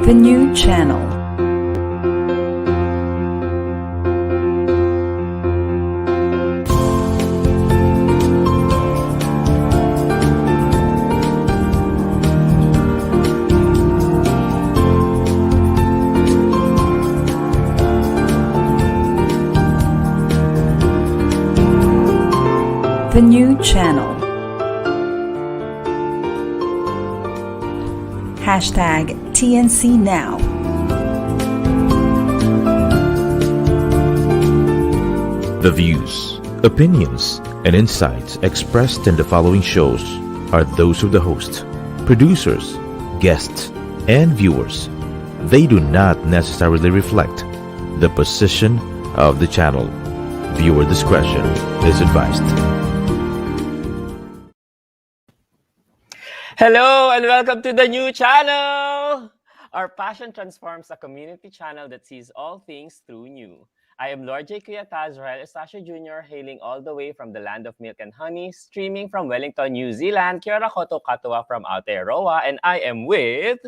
The new channel. The new channel. Hashtag TNC Now. The views, opinions, and insights expressed in the following shows are those of the host, producers, guests, and viewers. They do not necessarily reflect the position of the channel. Viewer discretion is advised. Hello and welcome to the new channel! Our passion transforms a community channel that sees all things through new. I am Lord a.k.a. Rael Estacio Jr., hailing all the way from the land of milk and honey, streaming from Wellington, New Zealand, Kiara Koto Katawa from Aotearoa, and I am with...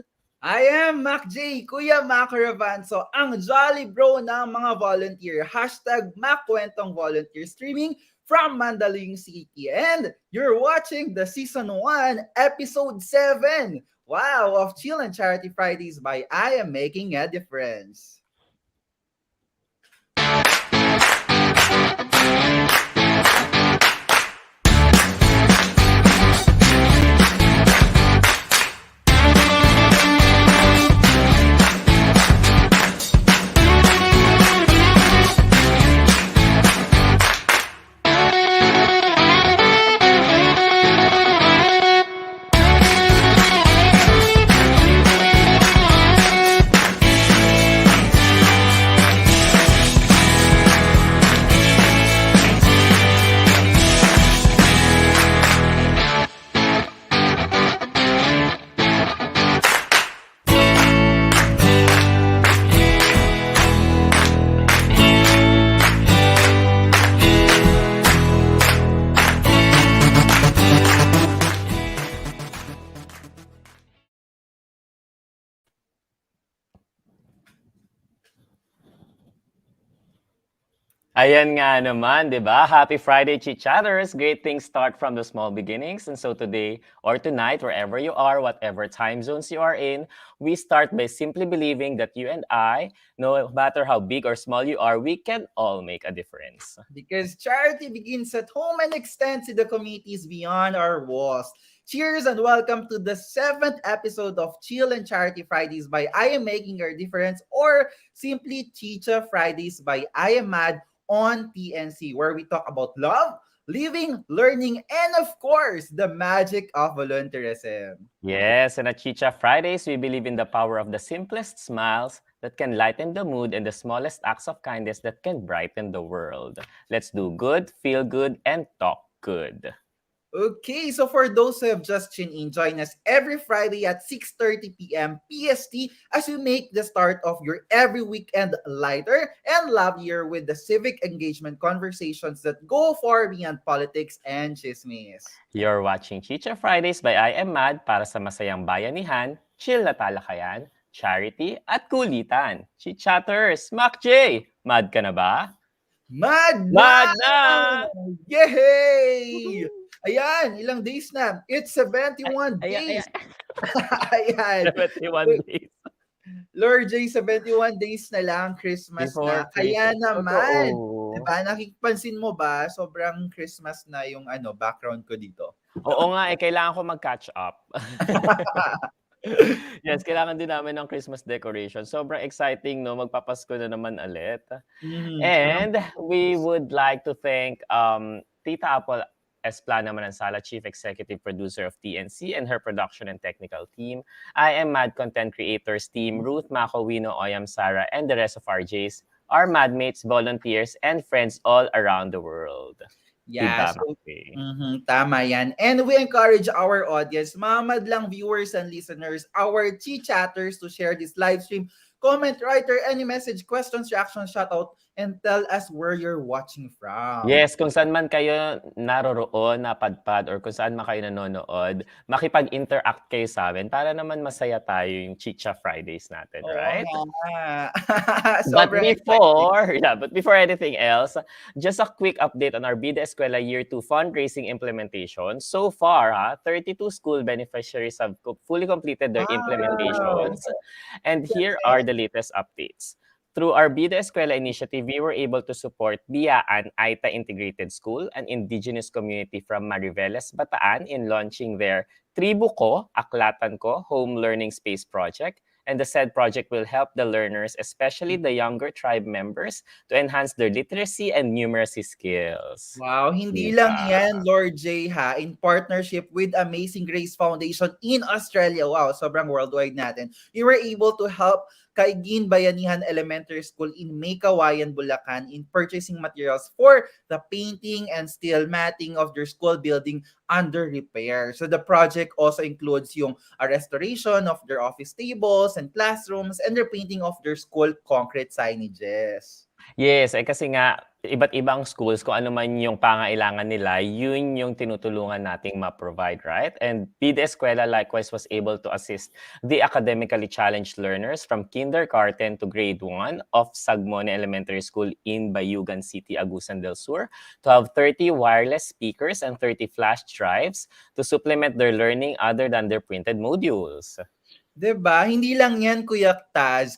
I am Mac J, Kuya Mac Ravanzo, ang jolly bro ng mga volunteer. Hashtag Mackwentong Volunteer Streaming from Mandaling City. And you're watching the Season 1, Episode 7, wow, of Chill and Charity Fridays by I Am Making a Difference. Ayan nga naman, di ba? Happy Friday, Chi-Chatters! Great things start from the small beginnings. And so today, or tonight, wherever you are, whatever time zones you are in, we start by simply believing that you and I, no matter how big or small you are, we can all make a difference. Because charity begins at home and extends to the communities beyond our walls. Cheers and welcome to the 7th episode of Chill and Charity Fridays by I Am Making a Difference, or simply Chicha Fridays by I Am Mad on TNC, where we talk about love, living, learning, and of course, the magic of volunteerism. Yes, and at Chicha Fridays, we believe in the power of the simplest smiles that can lighten the mood and the smallest acts of kindness that can brighten the world. Let's do good, feel good, and talk good. Okay, so for those who have just tuned in, join us every Friday at 6:30 p.m. PST as we make the start of your every weekend lighter and livelier with the civic engagement conversations that go far beyond politics and chismes. You're watching Chicha Fridays by I Am Mad para sa masayang bayanihan, chill na talakayan, charity, at kulitan. Chi-Chatters, Mac J, mad ka na ba? Mad Mad na! Yay! Ayan, ilang days na. It's 71 days. Ayan. 71 days. Lord J, 71 days na lang, Christmas Before na. Kaya Christmas. naman, Totoo. diba, nakipansin mo ba, sobrang Christmas na yung background ko dito. Oo nga, kailangan ko mag-catch up. Yes, kailangan din namin ng Christmas decoration. Sobrang exciting, no? Magpapasko na naman ulit. And we would like to thank Tita Apple Esplana Manansala, Chief Executive Producer of TNC, and her production and technical team. I Am Mad Content Creators team, Ruth, Mako, Wino, Oyam, Sarah, and the rest of our Js, our madmates, volunteers, and friends all around the world. Yeah, Diba, so, Maki? tama yan. And we encourage our audience, mga madlang viewers and listeners, our chi-chatters to share this live stream, comment, write, or any message, questions, reactions, shoutout, and tell us where you're watching from. Yes, kung saan man kayo naroroon, napadpad, or kung saan man kayo nanonood, makipag-interact kayo sa amin para naman masaya tayo yung Chicha Fridays natin, Oo right? nga. But Sobrang exciting. before anything else, just a quick update on our Bida Eskwela Year 2 fundraising implementation. So far, 32 school beneficiaries have fully completed their Wow. implementations. And here are the latest updates. Through our Bida Eskwela initiative, we were able to support Biyaan Aita Integrated School, an indigenous community from Mariveles, Bataan, in launching their Tribu Ko, Aklatan Ko Home Learning Space project. And the said project will help the learners, especially the younger tribe members, to enhance their literacy and numeracy skills. Wow, hindi Diba? lang yan, Lord J, in partnership with Amazing Grace Foundation in Australia. Wow, sobrang worldwide natin. You were able to help Kaigin Bayanihan Elementary School in Maykawayan, Bulacan in purchasing materials for the painting and steel matting of their school building under repair. So the project also includes yung restoration of their office tables and classrooms and repainting of their school concrete signages. Yes, kasi nga, iba't ibang schools, kung ano man yung pangailangan nila, yun yung tinutulungan nating ma-provide, right? And Bida Eskwela likewise was able to assist the academically challenged learners from kindergarten to grade 1 of Sagmone Elementary School in Bayugan City, Agusan del Sur to have 30 wireless speakers and 30 flash drives to supplement their learning other than their printed modules. Diba? Hindi lang yan, Kuya Taz.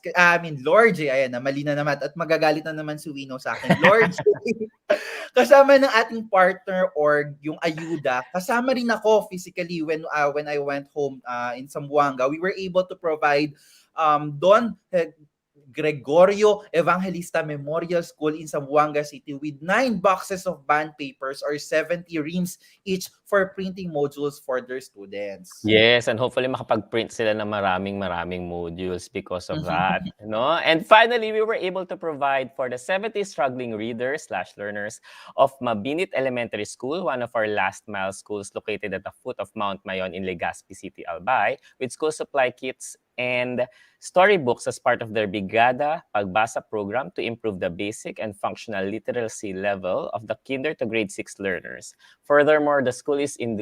Lord J. Ayan na, mali na naman. At magagalit na naman si Wino sa akin. Lord J. Kasama ng ating partner or yung ayuda. Kasama rin ako physically when I went home in Zamboanga. We were able to provide Don Gregorio Evangelista Memorial School in Zamboanga City with 9 boxes of bond papers or 70 reams each for printing modules for their students. Yes, and hopefully makapag-print sila ng maraming modules because of that, no? And finally, we were able to provide for the 70 struggling readers/learners of Mabinit Elementary School, one of our last mile schools located at the foot of Mount Mayon in Legazpi City, Albay, with school supply kits and storybooks as part of their Bigada Pagbasa program to improve the basic and functional literacy level of the kinder to grade 6 learners. Furthermore, the school is in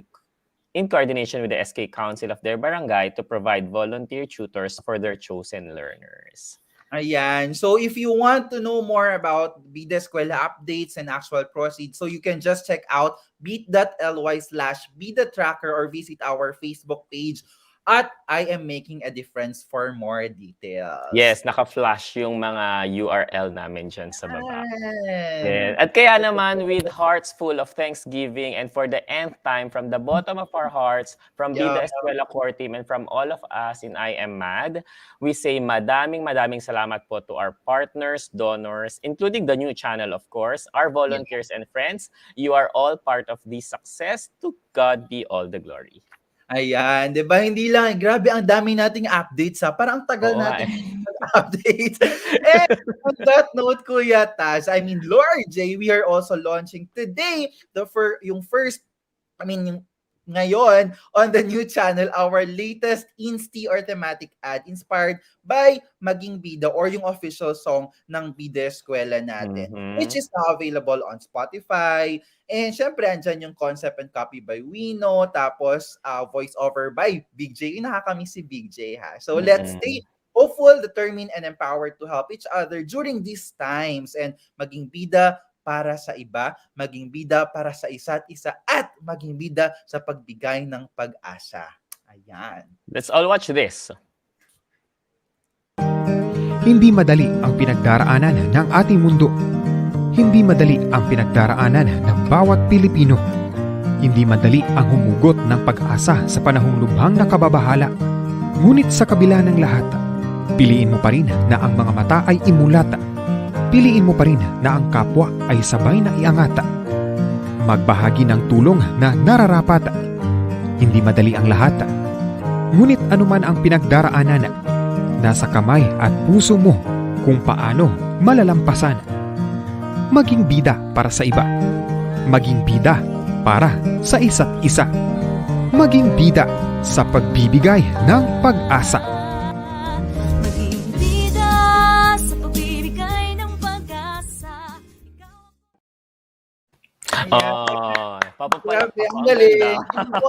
coordination with the SK Council of their barangay to provide volunteer tutors for their chosen learners. Ayan. So if you want to know more about Bida Eskwela updates and actual proceeds, so you can just check out bit.ly/Bida Tracker or visit our Facebook page at I Am Making a Difference for more details. Yes, naka-flash yung mga URL namin dyan sa baba. Ayan. At kaya naman, with hearts full of thanksgiving and for the nth time, from the bottom of our hearts, from Bida Eskwela core team and from all of us in I Am Mad, we say madaming salamat po to our partners, donors, including the new channel, of course, our volunteers and friends. You are all part of this success. To God be all the glory. Ayan, 'di ba? Hindi lang, grabe ang dami nating updates Parang ang tagal nating updates. And on that note, Kuya Taz, Lord J, we are also launching today yung ngayon on the new channel, our latest Insti or thematic ad inspired by Maging Bida or yung official song ng Bida Eskwela natin, which is now available on Spotify. And syempre, andyan yung concept and copy by Wino, tapos voice over by Big J. Yung nakakamiss si Big J, So let's stay hopeful, determined, and empowered to help each other during these times and maging bida para sa iba, maging bida para sa isa't isa, at maging bida sa pagbigay ng pag-asa. Ayan. Let's all watch this. Hindi madali ang pinagdaraanan ng ating mundo. Hindi madali ang pinagdaraanan ng bawat Pilipino. Hindi madali ang humugot ng pag-asa sa panahong lubhang nakababahala. Ngunit sa kabila ng lahat, piliin mo pa rin na ang mga mata ay imulat. Piliin mo pa rin na ang kapwa ay sabay na iangat. Magbahagi ng tulong na nararapat. Hindi madali ang lahat. Ngunit anuman ang pinagdaraanan, nasa kamay at puso mo kung paano malalampasan. Maging bida para sa iba. Maging bida para sa isa't isa. Maging bida sa pagbibigay ng pag-asa. Maging bida sa pagbibigay ng pag-asa. Ang ang ganda. galing. Feeling ko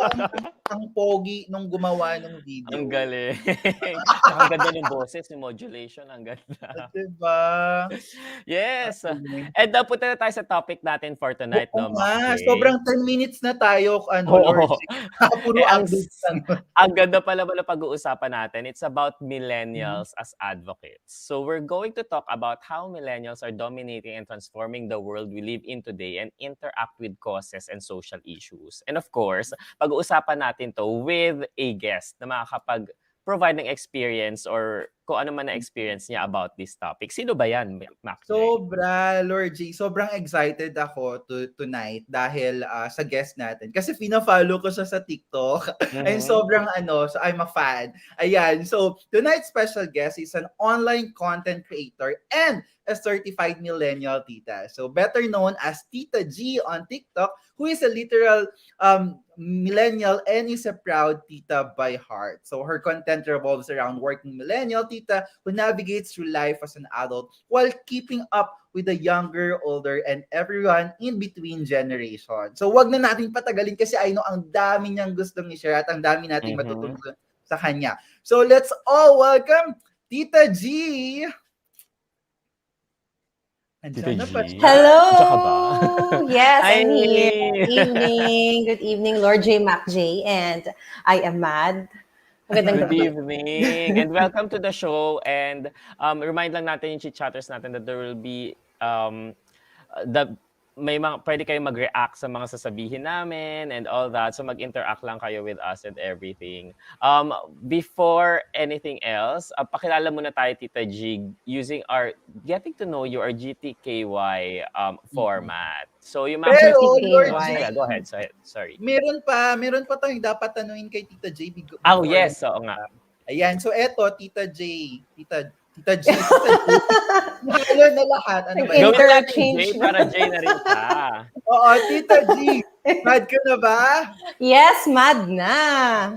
ang pogi nung gumawa ng Ang video. galing. Tsaka ang ganda ng boses, yung modulation, ang ganda. Diba? Yes. Galing. And punta na tayo sa topic natin for tonight, Oo no, Mac nga, J? sobrang 10 minutes na tayo, Lord. Oo. Puro Eh, updates lang. ang ganda pala pag-uusapan natin. It's about Mhm. millennials as advocates. So we're going to talk about how millennials are dominating and transforming the world we live in today and interact with causes and social issues. And of course, pag-uusapan natin to with a guest na makakapag-provide ng experience or kung ano man na experience niya about this topic. Sino ba yan, Mac J? Sobra, Lord G. Sobrang excited ako tonight dahil sa guest natin. Kasi fina-follow ko siya sa TikTok. And Mhm. sobrang so I'm a fan. Ayan. So, tonight's special guest is an online content creator and a certified millennial tita. So, better known as Tita G on TikTok, who is a literal millennial and is a proud tita by heart. So, her content revolves around working millennial tita who navigates through life as an adult while keeping up with the younger, older, and everyone in between generation. So wag na natin patagalin kasi I know ang dami niyang gustong i-share at ang dami nating Mhm. matutunan sa kanya. So let's all welcome Tita G! Tita Andiyan na G. pa siya. Hello! Diyan ka ba? Yes, Hi! I'm here. Good evening, Lord J. Mac J. And I am Mad. Magandang Good gabi. evening and welcome to the show. And remind lang natin yung chit-chatters natin that there will be may mga pwede kayong mag-react sa mga sasabihin namin and all that. So mag-interact lang kayo with us and everything. Before anything else, pakilala muna tayo, Tita G, using our Getting to Know You or GTKY format. So yung mga Pero, Lord GTKY, G. go ahead. Sorry. Meron pa tayong dapat tanungin kay Tita J Oh, before. yes. Oo nga. Ayan, so eto, Tita G. Tita G. Mahalo na lahat. Ano ba yun? Gawin natin Interchange J para J na rin siya. Oo, Tita G. Mad ka na ba? Yes, Mad na.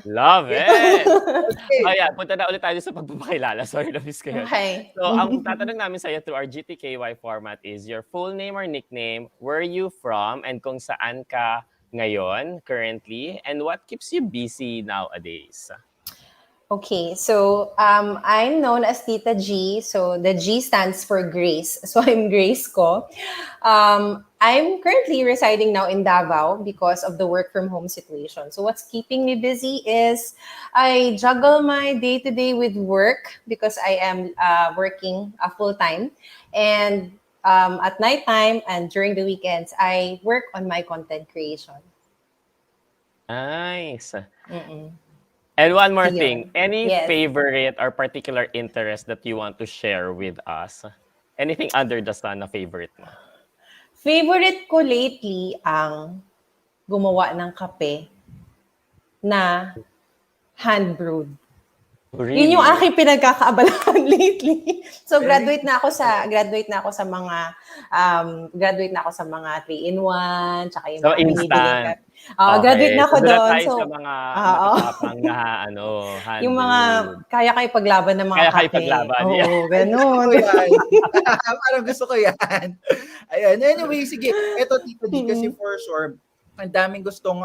Love it! Okay. Ayan, punta na ulit tayo sa pagpapakilala. Sorry, na-miss ko yun. Okay. So, ang tatanong namin sa'yo through our GTKY format is your full name or nickname, where you from, and kung saan ka ngayon, currently, and what keeps you busy nowadays. Okay, so I'm known as Tita G. So the G stands for Grace. So I'm Grace ko. I'm currently residing now in Davao because of the work from home situation. So what's keeping me busy is I juggle my day-to-day with work because I am working full-time. And at nighttime and during the weekends, I work on my content creation. Nice. Mm-mm. And one more Yun. thing, any Yes. favorite or particular interest that you want to share with us? Anything under the sun na favorite mo? Favorite ko lately ang gumawa ng kape na hand brewed. Really? Yun yung aking pinagkakaabalahan lately. So graduate na ako sa mga 3-in-1, tsaka yung So, mga binibiling instant. kape. Graduate na ako So, doon doon. tayo So sa mga oo. matapang na hand Yung mga kaya kayo paglaban ng mga Kaya kayo kape. paglaban, Oo, yeah. ganun. Gusto ko yan. Parang gusto ko yan. Ayan. Anyway, sige. Ito, Tita G, kasi for sure, ang daming gustong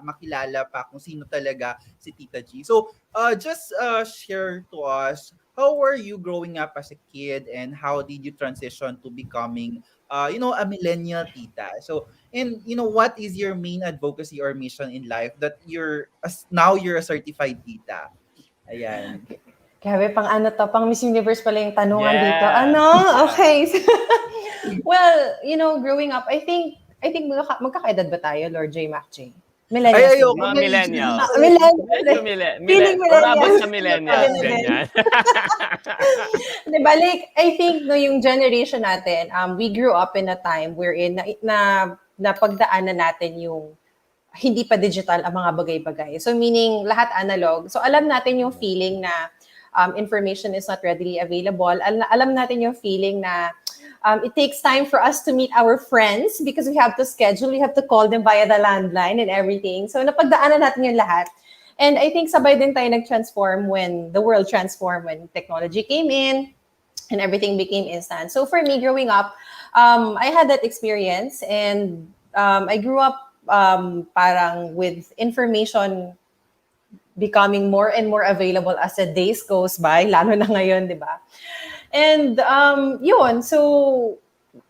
makilala pa kung sino talaga si Tita G. So, just share to us, how were you growing up as a kid and how did you transition to becoming, a millennial tita? So, and what is your main advocacy or mission in life that now you're a certified tita? Ayan. Grabe, pang Miss Universe pala yung tanungan Yeah. dito. Okay. Well, growing up, I think magkakaedad ba tayo, Lord J. Mac J? Millennials. Ayoko. Mga may millennials. Millennials. Feeling millennials. Umabot sa millennials, Sabi ganyan. Diba, like, I think yung generation natin, we grew up in a time wherein na pagdaanan natin yung hindi pa digital ang mga bagay-bagay. So meaning lahat analog. So alam natin yung feeling na information is not readily available. Alam natin yung feeling na it takes time for us to meet our friends because we have to schedule, we have to call them via the landline and everything. So napagdaanan natin yung lahat. And I think sabay din tayo nag-transform when the world transformed, when technology came in and everything became instant. So for me, growing up, I had that experience and I grew up parang with information becoming more and more available as the days goes by, lalo na ngayon, di ba? And yun, so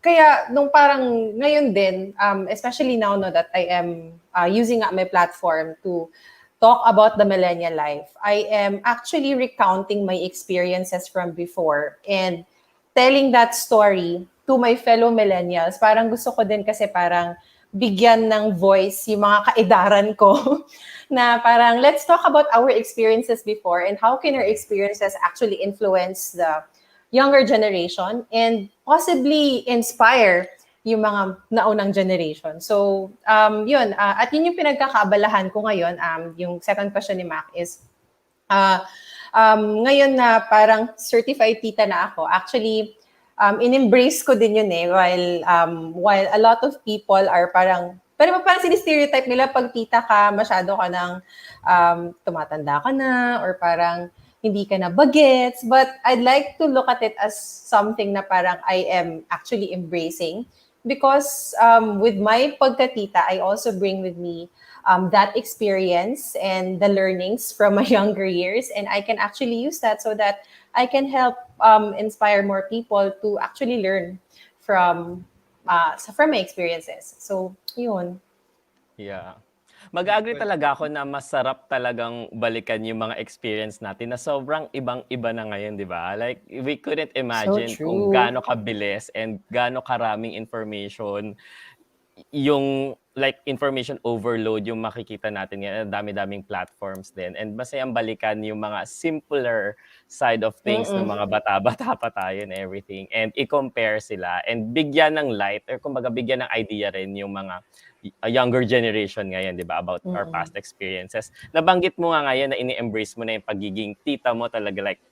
kaya nung parang ngayon din, especially now no, that I am using my platform to talk about the millennial life, I am actually recounting my experiences from before and telling that story to my fellow millennials. Parang gusto ko din kasi parang bigyan ng voice yung mga kaedaran ko na parang let's talk about our experiences before and how can our experiences actually influence the younger generation and possibly inspire yung mga naunang generation. So, yun. At yun yung pinagkakaabalahan ko ngayon. Yung second question ni Mac is, ngayon na parang certified tita na ako, actually, in-embrace ko din yun while a lot of people are parang sini-stereotype nila pag tita ka, masyado ka ng tumatanda ka na or parang hindi ka na bagets. But I'd like to look at it as something na parang I am actually embracing because with my pagkatita, I also bring with me that experience and the learnings from my younger years, and I can actually use that so that I can help inspire more people to actually learn from my experiences. So, yun. Yeah. Mag-agree talaga ako na masarap talagang balikan yung mga experience natin na sobrang ibang-iba na ngayon, di ba? Like, we couldn't imagine kung gaano kabilis and gaano karaming information yung like information overload yung makikita natin ngayon. Dami-daming platforms din. And masayang balikan yung mga simpler side of things ng mga bata-bata pa tayo and everything. And i-compare sila and bigyan ng light or kumbaga bigyan ng idea rin yung mga younger generation ngayon, di ba, about our past experiences. Nabanggit mo nga ngayon na ini-embrace mo na yung pagiging tita mo talaga, like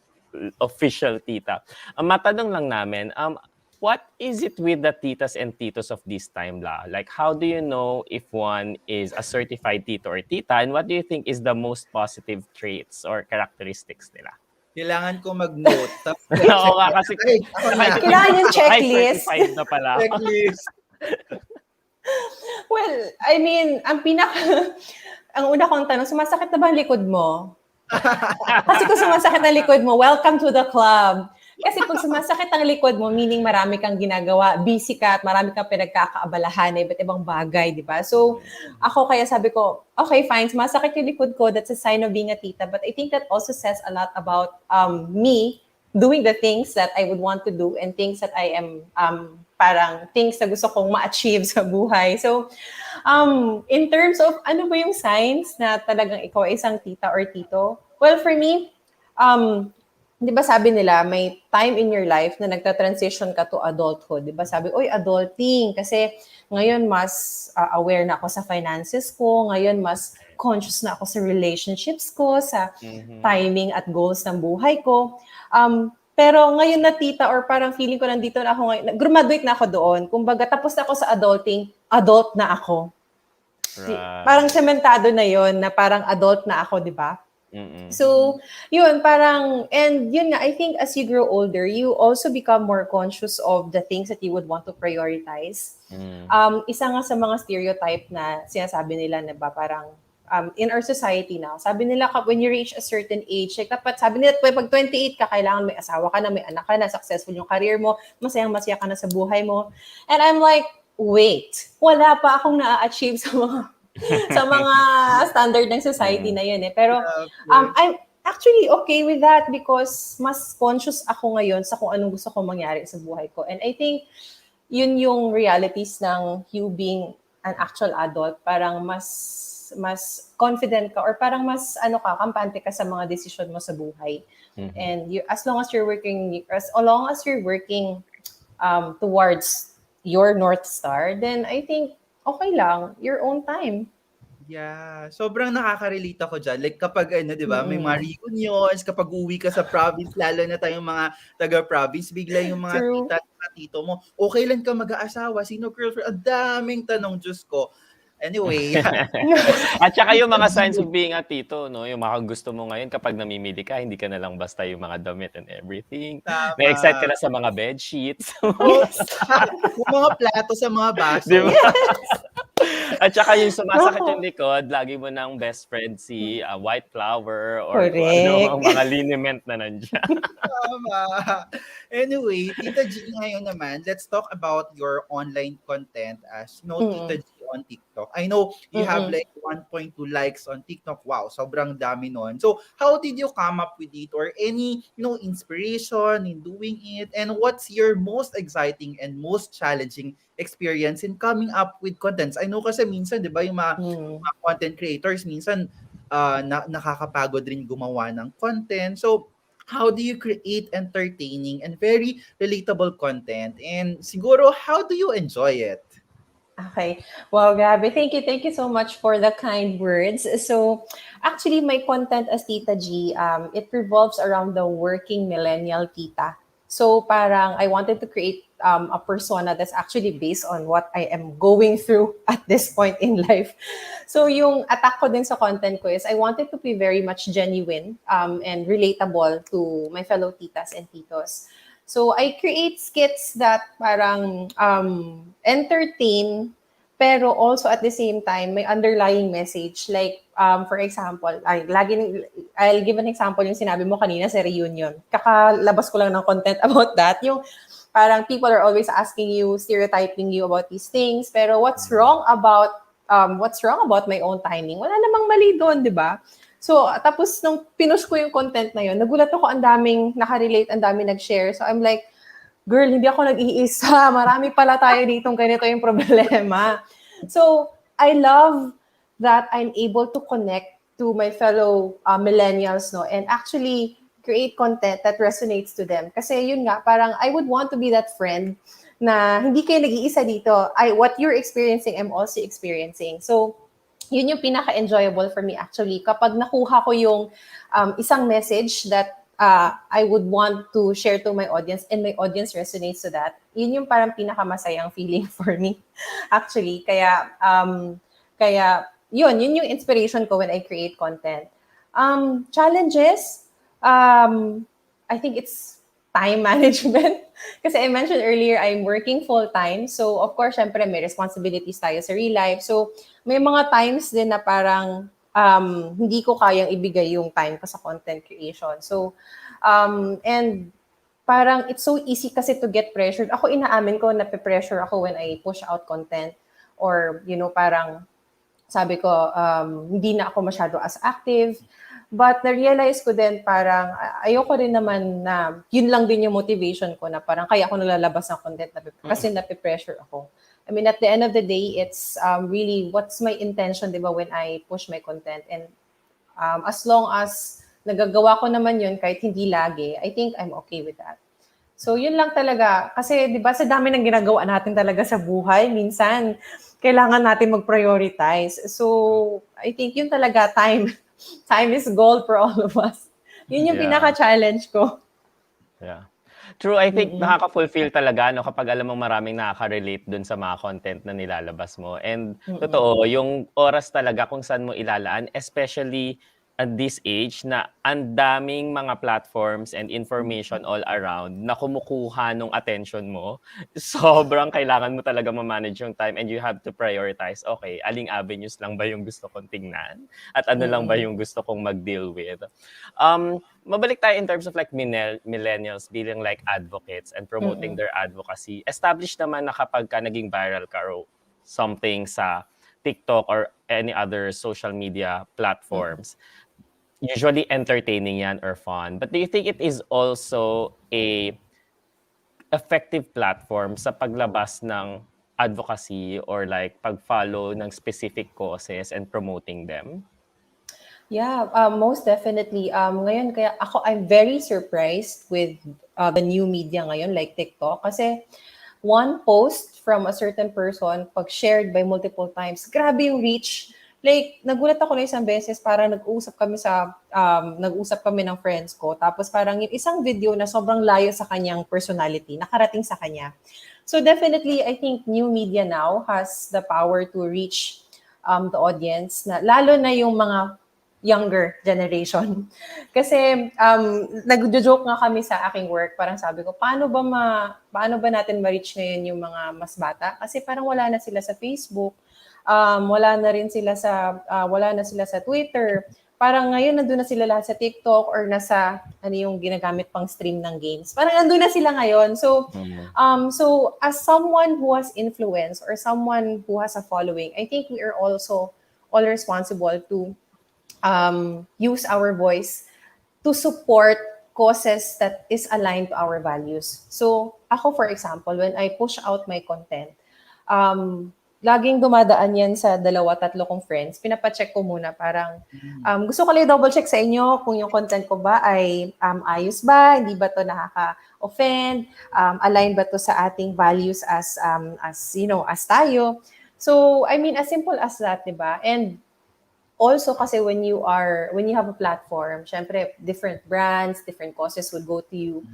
official tita. Matanong lang namin, what is it with the titas and titos of this time, la? Like, how do you know if one is a certified tito or tita, and what do you think is the most positive traits or characteristics nila? Kailangan ko mag-note. Oo nga, kasi kailangan yung checklist. certified na pala. Checklist. Well, I mean, ang una kong tanong, sumasakit na ba ang likod mo? Kasi kung sumasakit ang likod mo, welcome to the club. Kasi pag sumasakit ang likod mo, meaning marami kang ginagawa, busy ka at marami kang pinagkakaabalahan na iba't ibang bagay, di ba? So, ako kaya sabi ko, okay, fine, sumasakit yung likod ko, that's a sign of being a tita. But I think that also says a lot about me doing the things that I would want to do and things that I am parang things na gusto kong ma-achieve sa buhay. So, in terms of ano ba yung signs na talagang ikaw ay isang tita or tito? Well, for me, di ba sabi nila, may time in your life na nagta-transition ka to adulthood. Di ba sabi, oy, adulting. Kasi ngayon mas aware na ako sa finances ko. Ngayon mas conscious na ako sa relationships ko, sa timing at goals ng buhay ko. Pero ngayon na tita or parang feeling ko nandito na ako ngayon, graduate na ako doon. Kumbaga tapos na ako sa adulting, adult na ako. Right. Parang sementado na yon na parang adult na ako, di ba? So, yun, parang, and yun nga, I think as you grow older, you also become more conscious of the things that you would want to prioritize. Isa nga sa mga stereotype na sinasabi nila na ba parang, in our society now, sabi nila when you reach a certain age, like dapat sabi nila pag 28 ka, kailangan may asawa ka na, may anak ka na, successful yung career mo, masayang-masaya ka na sa buhay mo. And I'm like, wait, wala pa akong na-achieve sa mga standard ng society na yun eh. Pero I'm actually okay with that because mas conscious ako ngayon sa kung anong gusto kong mangyari sa buhay ko. And I think yun yung realities ng you being an actual adult, parang mas confident ka or parang mas kampante ka sa mga desisyon mo sa buhay. And as long as you're working towards your North Star, then I think okay lang, your own time. Yeah, sobrang nakaka-relate ako dyan. Like kapag di ba, may mga reunions, kapag uwi ka sa province, lalo na tayong mga taga-province, bigla yung mga tita at tito mo, okay lang ka mag-aasawa, sino girlfriend? Ang daming tanong, Diyos ko. Anyway. At saka yung mga signs of being a tito, no? Yung mga gusto mo ngayon kapag namimili ka, hindi ka na lang basta yung mga damit and everything. Na-excite ka na sa mga bed sheets. Yung mga plato sa mga baso. Diba? At At saka yung sumasakit Nako. yung likod, lagi mo ng best friend si White Flower or kung ano ang Correct. mga liniment na nandiyan. Tama. Anyway, Tita G, ngayon naman, let's talk about your online content as, Tita Mm, G on TikTok. I know you have mm. like 1.2 likes on TikTok. Wow, sobrang dami nun. So, how did you come up with it or any, inspiration in doing it? And what's your most exciting and most challenging experience in coming up with contents? I know kasi minsan, di ba, yung Hmm. mga content creators, minsan nakakapagod rin gumawa ng content. So, how do you create entertaining and very relatable content? And siguro, how do you enjoy it? Okay. Well, grabe. Thank you so much for the kind words. So, actually, my content as Tita G, it revolves around the working millennial tita. So, parang I wanted to create a persona that's actually based on what I am going through at this point in life. So, yung attack ko din sa content ko is I wanted to be very much genuine and relatable to my fellow titas and titos. So I create skits that parang entertain pero also at the same time may underlying message like for example, I'll give an example yung sinabi mo kanina sa reunion. Kakalabas ko lang ng content about that. Yung parang people are always asking you, stereotyping you about these things, pero what's wrong about my own timing? Wala namang mali doon, 'di ba? So, tapos nung pinush ko yung content na yun, nagulat ako ang daming nakarelate, ang daming nag-share. So, I'm like, girl, hindi ako nag-iisa. Marami pala tayo ditong ganito yung problema. So, I love that I'm able to connect to my fellow millennials, no, and actually create content that resonates to them. Kasi yun nga, parang I would want to be that friend na hindi kayo nag-iisa dito. What you're experiencing, I'm also experiencing. So, yun yung pinaka-enjoyable for me actually. Kapag nakuha ko yung isang message that I would want to share to my audience and my audience resonates to that, yun yung parang pinaka-masayang feeling for me actually. Kaya yun yung inspiration ko when I create content. Challenges, I think it's time management. Kasi I mentioned earlier, I'm working full-time. So, of course, syempre, may responsibilities tayo sa real life. So, may mga times din na parang hindi ko kayang ibigay yung time ko sa content creation. So, and parang it's so easy kasi to get pressured. Ako, inaamin ko, nape-pressure ako when I push out content. Or, parang sabi ko, hindi na ako masyado as active. But na-realize ko din parang ayoko rin naman na yun lang din yung motivation ko na parang kaya ako nalalabas ng content kasi nape-pressure ako. I mean, at the end of the day, it's really what's my intention, di ba, when I push my content. And as long as nagagawa ko naman yun kahit hindi lagi, I think I'm okay with that. So, yun lang talaga. Kasi, di ba, sa dami ng ginagawa natin talaga sa buhay, minsan, kailangan natin mag-prioritize. So, I think yun talaga, time. Time is gold for all of us. Yun yung Yeah. pinaka-challenge ko. Yeah. True, I think nakaka-fulfill talaga kapag alam mo maraming nakaka-relate dun sa mga content na nilalabas mo. And totoo, yung oras talaga kung saan mo ilalaan, especially at this age na ang daming mga platforms and information all around na kumukuha ng attention mo. Sobrang kailangan mo talaga ma-manage yung time and you have to prioritize, okay, aling avenues lang ba yung gusto kong tingnan? At ano lang ba yung gusto kong mag-deal with? Mabalik tayo in terms of like millennials being like advocates and promoting their advocacy. Established naman na kapag ka naging viral ka or something sa TikTok or any other social media platforms, usually entertaining yan or fun. But do you think it is also a effective platform sa paglabas ng advocacy or like pag-follow ng specific causes and promoting them? Yeah, most definitely. Ngayon, kaya I'm very surprised with the new media ngayon, like TikTok. Kasi one post from a certain person, pag shared by multiple times, grabe yung reach. Like, nagulat ako na isang beses, parang nag-usap kami ng friends ko. Tapos parang yung isang video na sobrang layo sa kanyang personality, nakarating sa kanya. So definitely, I think new media now has the power to reach the audience, na, lalo na yung mga younger generation. Kasi nagjo-joke nga kami sa aking work, parang sabi ko, paano ba natin ma-reach ngayon yung mga mas bata? Kasi parang wala na sila sa Facebook, Wala na sila sa Twitter. Parang ngayon nandun na sila lahat sa TikTok or nasa ano yung ginagamit pang stream ng games. Parang nandun na sila ngayon. So as someone who has influence or someone who has a following, I think we are also all responsible to use our voice to support causes that is aligned to our values. So ako, for example, when I push out my content, laging dumadaan yan sa 2-3 kong friends. Pinapacheck ko muna parang gusto ko lang double check sa inyo kung yung content ko ba ay ayos ba, hindi ba to nakaka-offend, align ba to sa ating values as as tayo. So I mean as simple as that, 'di ba? And also kasi when you have a platform, syempre different brands, different causes would go to you.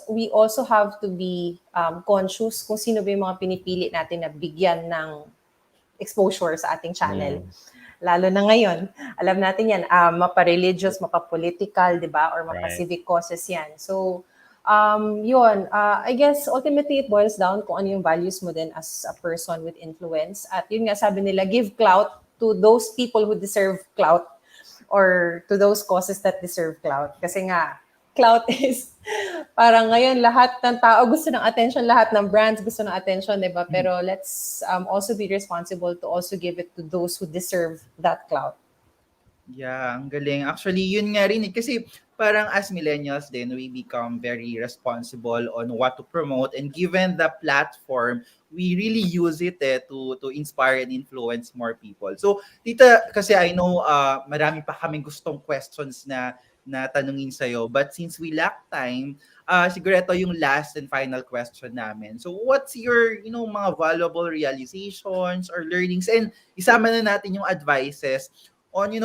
We also have to be conscious kung sino ba yung mga pinipili natin na bigyan ng exposure sa ating channel. Lalo na ngayon, alam natin yan, mapa-religious, mapa-political, di ba? Or mapa-civic causes yan. So, I guess ultimately it boils down kung ano yung values mo din as a person with influence. At yun nga sabi nila, give clout to those people who deserve clout or to those causes that deserve clout. Kasi nga, clout is parang ngayon lahat ng tao gusto ng attention, lahat ng brands gusto ng attention, di ba? Pero let's also be responsible to also give it to those who deserve that clout. Yeah, ang galing. Actually, yun nga rin kasi parang as millennials din, we become very responsible on what to promote, and given the platform, we really use it to inspire and influence more people. So, Tita, kasi I know marami pa kaming gustong questions na tanungin sa'yo. But since we lack time, siguro ito yung last and final question namin. So what's your, mga valuable realizations or learnings? And isama na natin yung advices on,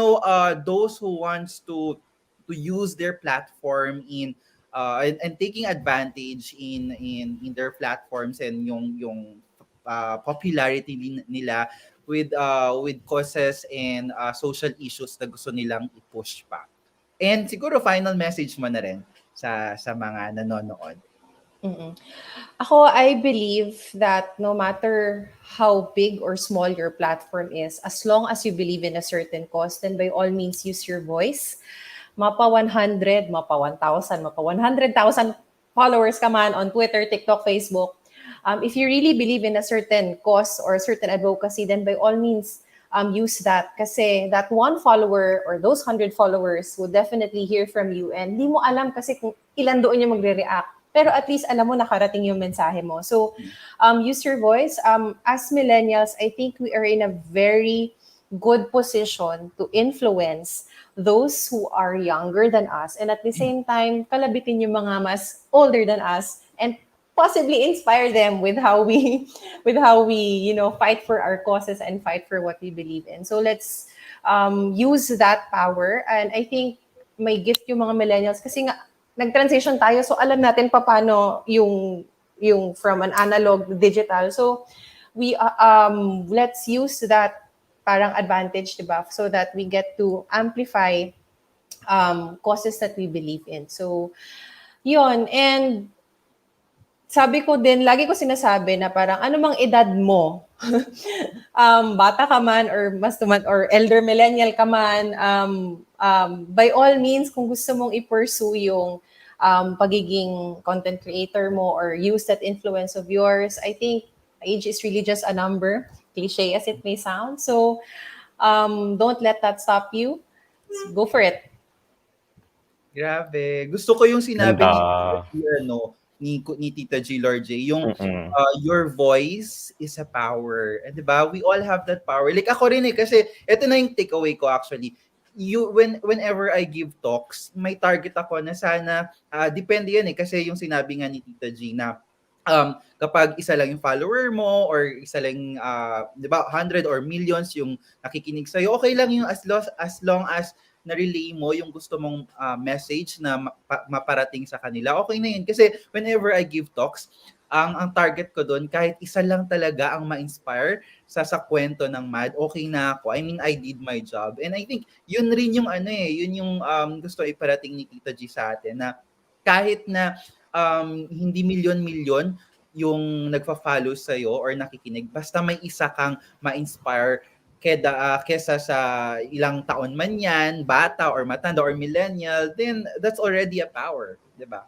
those who wants to use their platform in and taking advantage in their platforms and yung popularity nila with causes and social issues na gusto nilang i-push pa. And siguro final message mo na rin sa mga nanonood. Ako, I believe that no matter how big or small your platform is, as long as you believe in a certain cause, then by all means use your voice. Mapa 100, mapa 1,000, mapa 100,000 followers ka man on Twitter, TikTok, Facebook. If you really believe in a certain cause or certain advocacy, then by all means, use that. Kasi that one follower or those 100 followers will definitely hear from you, and di mo alam kasi kung ilan doon yung magre-react. Pero at least alam mo nakarating yung mensahe mo. So, use your voice. As millennials, I think we are in a very good position to influence those who are younger than us, and at the same time, kalabitin yung mga mas older than us, and possibly inspire them with how we fight for our causes and fight for what we believe in. So let's use that power, and I think may gift yung mga millennials kasi nga nag-transition tayo, so alam natin paano yung from an analog to digital. So we let's use that parang advantage, diba? So that we get to amplify causes that we believe in. So yun, and sabi ko din, lagi ko sinasabi na parang ano mang edad mo, bata ka man or mas tumat or elder millennial ka man, by all means, kung gusto mong i-pursue yung pagiging content creator mo or use that influence of yours, I think age is really just a number, cliche as it may sound. So don't let that stop you. Go for it. Grabe. Gusto ko yung sinabi ni Tita G, Lord J, yung your voice is a power. And diba, we all have that power. Like ako rin kasi ito na yung takeaway ko actually. Whenever I give talks, may target ako na sana, depende yan kasi yung sinabi nga ni Tita G na kapag isa lang yung follower mo or isa lang, diba, 100 or millions yung nakikinig sa'yo, okay lang yung as long as na-relay mo yung gusto mong message na maparating sa kanila, okay na yun. Kasi whenever I give talks, ang target ko doon, kahit isa lang talaga ang ma-inspire sa kwento ng MAD, okay na ako. I mean, I did my job. And I think yun rin yung yun yung gusto iparating ni Tita G sa atin, na kahit na hindi milyon-milyon, yung nagfa-follow sa'yo or nakikinig, basta may isa kang ma-inspire kesa sa ilang taon man yan, bata or matanda or millennial, then that's already a power, di ba?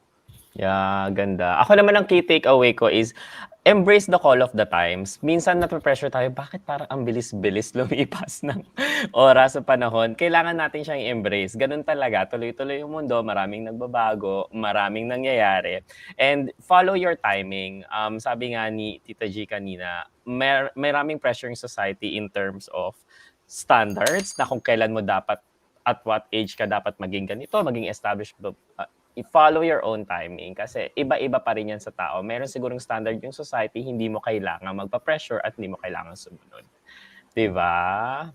Yeah, ganda. Ako naman ang key takeaway ko is embrace the call of the times. Minsan nape-pressure tayo, bakit parang ang bilis-bilis lumipas ng oras sa panahon? Kailangan natin siyang i-embrace. Ganun talaga, tuloy-tuloy yung mundo, maraming nagbabago, maraming nangyayari. And follow your timing. Sabi nga ni Tita G kanina, maraming pressure yung society in terms of standards na kung kailan mo dapat, at what age ka dapat maging ganito, maging established, i-follow your own timing kasi iba-iba pa rin yan sa tao. Meron sigurong standard yung society, hindi mo kailangan magpa-pressure at hindi mo kailangan sumunod. Diba?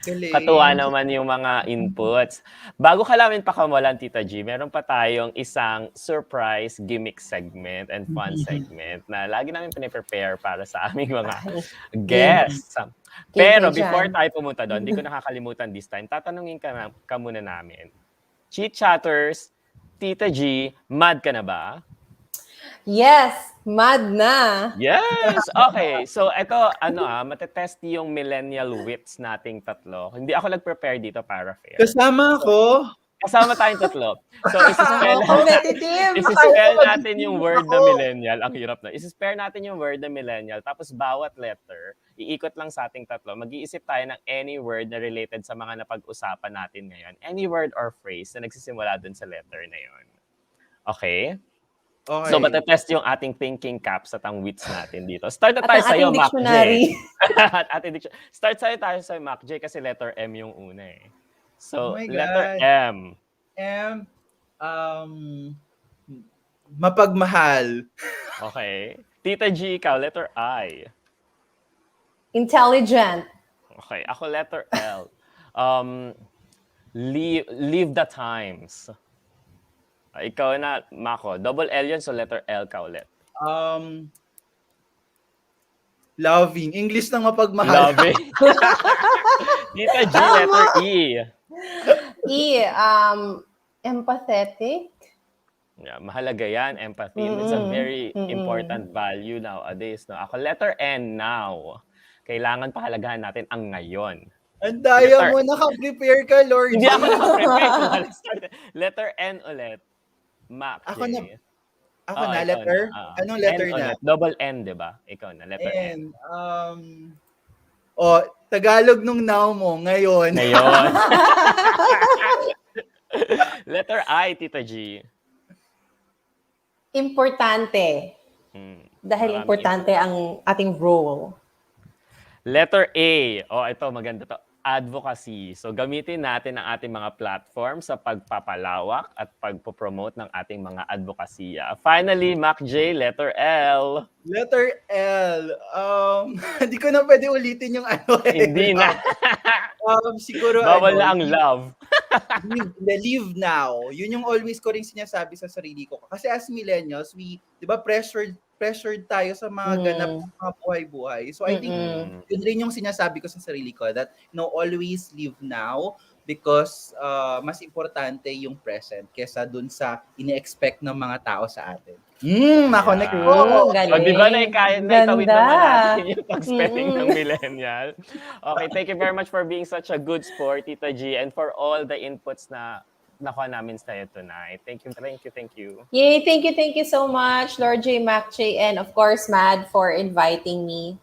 Galing. Katuwa naman yung mga inputs. Bago ka namin pakawalan, Tita G, meron pa tayong isang surprise gimmick segment and fun segment na lagi namin piniprepare para sa aming mga guests. Pero before tayo pumunta doon, hindi ko nakakalimutan this time, tatanungin ka muna namin. Chit Chatters, Tita G, mad ka na ba? Yes, mad na. Yes! Okay. So, ito, matetest yung millennial wits nating tatlo. Hindi ako nag-prepare dito para fair. Kasama ako. Kasama tayong tatlo. So, Competitive. isi-spell natin yung word na millennial. Ang hirap na. Isi-spell natin yung word na millennial. Tapos, bawat letter, iikot lang sa ating tatlo. Mag-iisip tayo ng any word na related sa mga napag-usapan natin ngayon. Any word or phrase na nagsisimula dun sa letter na yun. Okay? Okay. So, matetest yung ating thinking caps at ang wits natin dito. Start na tayo sa'yo, Mac J. Start tayo sa'yo, Mac J, kasi letter M yung una eh. So, letter M. M, mapagmahal. Okay. Tita G, ikaw, letter I. Intelligent. Okay. Ako, letter L. Leave the times. Ikaw na, Mako. Double L yun, so letter L ka ulit. Loving. English ng mapagmahal. Loving. Tita G, letter E. E, empathetic. Yeah, mahalaga yan, empathy. It's a very important value nowadays. No? Ako, letter N now. Kailangan pahalagahan natin ang ngayon. Ang daya mo, naka-prepare ka, Lord. Hindi ako naka-prepare. Letter N ulit. Mac. Ako na, letter? Anong letter N na? ulit. Double N, di ba? Ikaw na, letter N. Tagalog nung now mo, ngayon. Ngayon. Letter I, Tita G. Importante. Dahil importante ang ating role. Letter A. Ito, maganda to. Advocacy. So, gamitin natin ang ating mga platform sa pagpapalawak at pagpopromote ng ating mga advokasya. Finally, Mac J, letter L. Letter L. Hindi ko na pwede ulitin yung ano eh. Hindi na. Siguro bawal na ang love. Live now. Yun yung always ko rin sinasabi sa sarili ko. Kasi as millennials, we, di ba, pressured tayo sa mga ganap mga buhay-buhay. So I think yun rin yung sinasabi ko sa sarili ko that always live now because mas importante yung present kesa dun sa ine-expect ng mga tao sa atin. Na-connect ko. Di ba naitawid naman natin yung pag-spelling ng millennial? Okay, thank you very much for being such a good sport, Tita G, and for all the inputs na nakuha namin sa'yo tonight. Thank you. Yay, thank you so much, Lord J, Mac J, and of course, Mad, for inviting me.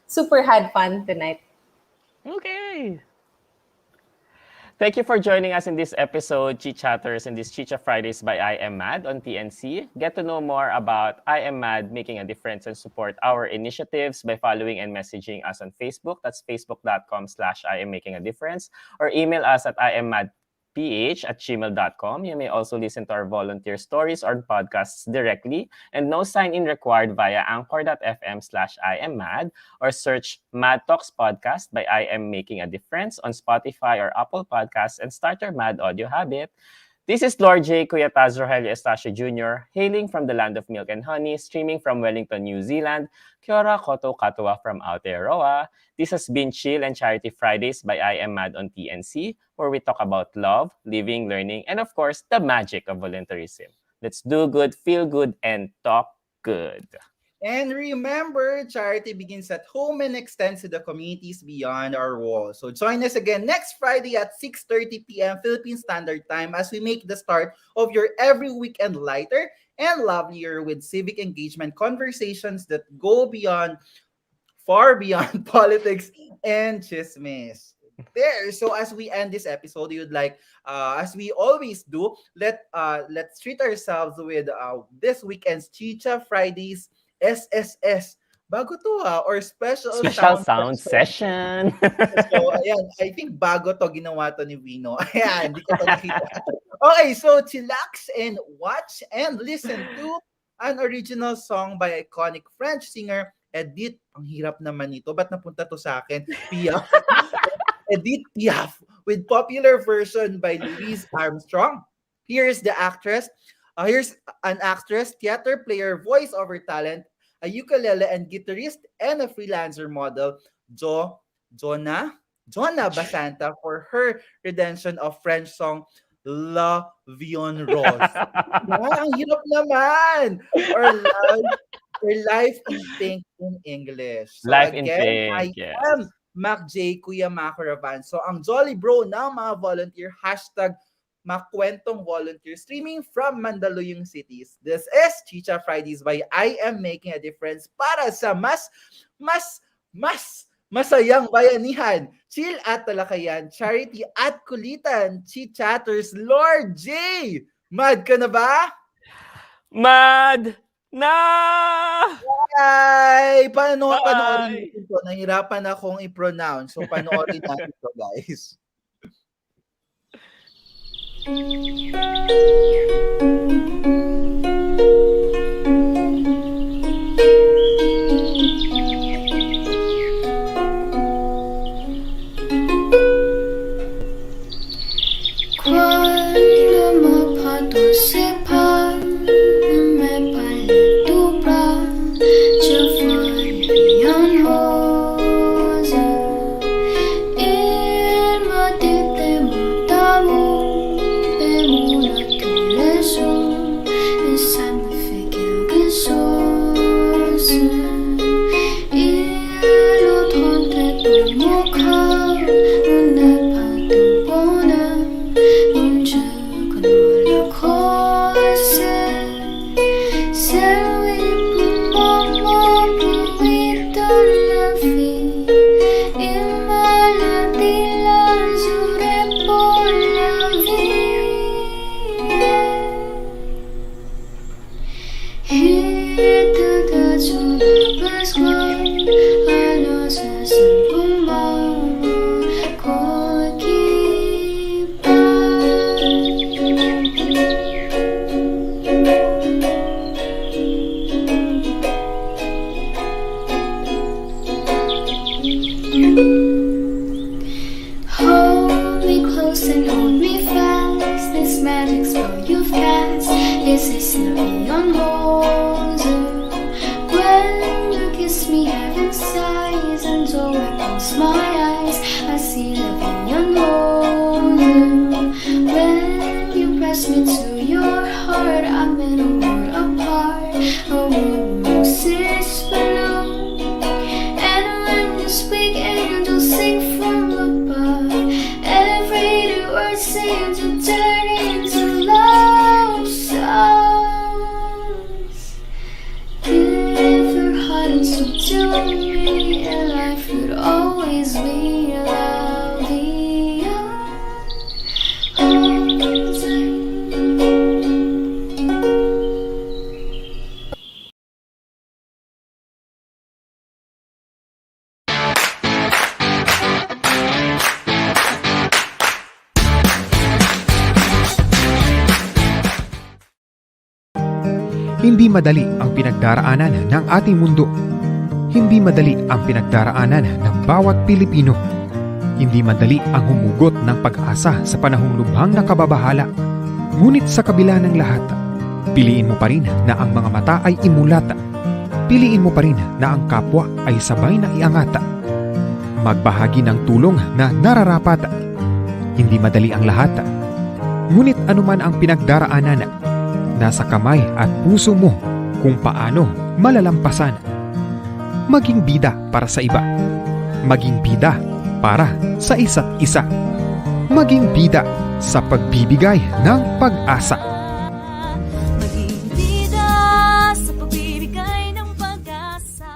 Super had fun tonight. Okay. Thank you for joining us in this episode, Chit Chatters, in this Chicha Fridays by I Am Mad on TNC. Get to know more about I Am Mad Making a Difference and support our initiatives by following and messaging us on Facebook. That's facebook.com/I Am Making a Difference, or email us at iammadph@gmail.com. You may also listen to our volunteer stories or podcasts directly, and no sign-in required via anchor.fm/IamMad, or search Mad Talks Podcast by I Am Making a Difference on Spotify or Apple Podcasts and start your Mad audio habit. This is Lord J. Kuya Taz Rogelio Estacio Jr., hailing from the land of milk and honey, streaming from Wellington, New Zealand. Kia ora koto katoa from Aotearoa. This has been Chill and Charity Fridays by I Am Mad on TNC, where we talk about love, living, learning, and of course, the magic of volunteerism. Let's do good, feel good, and talk good. And remember, charity begins at home and extends to the communities beyond our walls. So join us again next Friday at 6:30 p.m. Philippine Standard Time as we make the start of your every weekend lighter and lovelier with civic engagement conversations that go far beyond politics and chismes. There. So as we end this episode, you'd like, as we always do, let's treat ourselves with this weekend's Chicha Fridays SSS. Bago to or special Sound session. So, ayan, I think bago to, ginawa to ni Vino. Ayan, hindi ko to nakita. Okay, so chillax and watch and listen to an original song by iconic French singer Edith. Ang hirap naman nito. Ba't napunta to sa akin? Piaf. Edith Piaf with popular version by Louise Armstrong. Here's an actress, theater player, voiceover talent, a ukulele and guitarist, and a freelancer model, Jonna Basanta for her rendition of French song La Vion Rose. Ang hirap naman! Or Life in Pink in English. So Life in again, Pink, I yes. am Mac J, Kuya Macaravan. So ang Jolly Bro ng mga volunteer, hashtag Makwentong Volunteer, streaming from Mandaluyong cities. This is Chicha Fridays by I Am Making a Difference para sa mas masayang bayanihan, chill at talakayan, charity at kulitan, Chichatters, Lord J! Mad ka na ba? Mad na! Ay! Paano Bye! panoorin ito? Nahirapan akong i-pronounce. So panoorin natin ito, guys. Cuando me pato sepa, me palito bra, je vois un rose. Il m'a dit des mots d'amour, des mots à tous les jours, et ça me fait quelque chose. Il a trempé dans mon corps, on n'est pas de bonheur. C'est lui pour moi, pour lui donne la vie. Il m'a dit la journée pour la vie. Il te donne besoin, alors c'est pour moi. Hold me close and hold me fast. This magic spell you've cast is this Millennial Tita. When you kiss me, heaven sighs, and so I close my eyes, I see Millennial Tita. When you press me to your heart, I'm in a world apart, a world roses bloom. And when you speak, angels sing from above. Every word seems to turn into love songs. Give your heart and soul to me, and life would always be lovely. Hindi madali ang pinagdaraanan ng ating mundo. Hindi madali ang pinagdaraanan ng bawat Pilipino. Hindi madali ang humugot ng pag-asa sa panahong lubhang nakababahala. Ngunit sa kabila ng lahat, piliin mo pa rin na ang mga mata ay imulat. Piliin mo pa rin na ang kapwa ay sabay na iangat. Magbahagi ng tulong na nararapat. Hindi madali ang lahat. Ngunit anuman ang pinagdaraanan, nasa kamay at puso mo kung paano malalampasan. Maging bida para sa iba. Maging bida para sa isa't isa. Maging bida sa pagbibigay ng pag-asa. Maging bida sa pagbibigay ng pag-asa.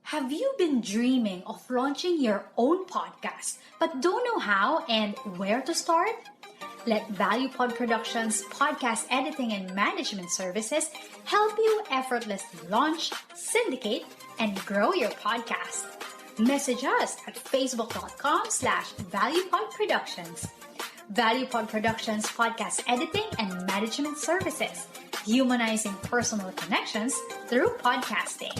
Have you been dreaming of launching your own podcast but don't know how and where to start? Let ValuePod Productions podcast editing and management services help you effortlessly launch, syndicate, and grow your podcast. Message us at facebook.com/ValuePodProductions. ValuePod Productions podcast editing and management services, humanizing personal connections through podcasting.